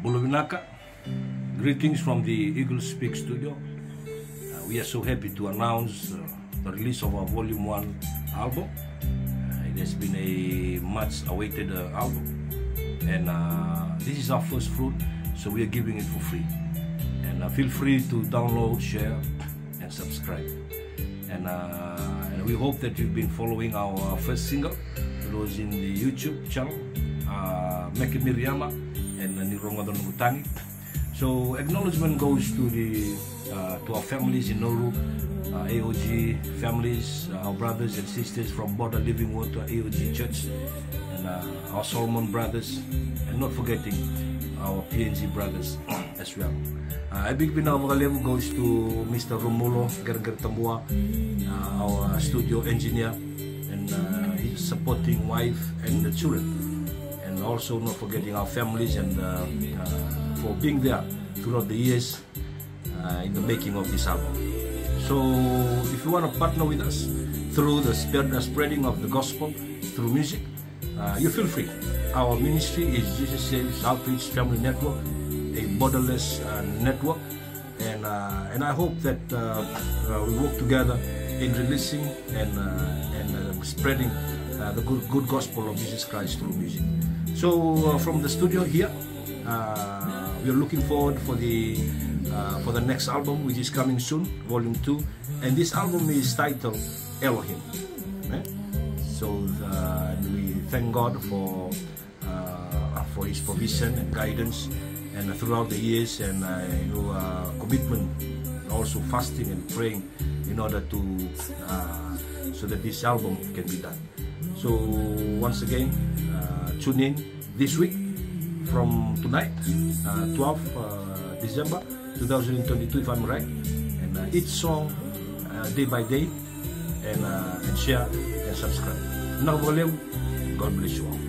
Bulawinaka. Greetings from the Eagle Speak studio. We are so happy to announce the release of our Volume 1 album. It has been a much awaited album, and this is our first fruit, so we are giving it for free. And feel free to download, share, and subscribe. And we hope that you've been following our first single. It was in the YouTube channel, Meki Miriama and Nirongadon Mutangi. So acknowledgement goes to our families in Nauru, AOG families, our brothers and sisters from Border Living Water AOG Church, and our Solomon brothers, and not forgetting our PNG brothers as well. A big pinakamalem goes to Mr. Romulo Gerger-Tambua, our studio engineer, and his supporting wife and the children, and also not forgetting our families and for being there throughout the years in the making of this album. So if you want to partner with us through the spreading of the gospel through music, you feel free. Our ministry is Jesus Saves Outreach Family Network, a borderless network, and I hope that we work together in releasing and spreading the good gospel of Jesus Christ through music. So from the studio here, we are looking forward for the next album, which is coming soon, Volume 2, and this album is titled Elohim. So we thank God for His provision and guidance, and throughout the years, and commitment, also fasting and praying in order to so that this album can be done. So once again, tune in this week from tonight, 12 December 2022, if I'm right, and each song day by day, and share and subscribe. God bless you all.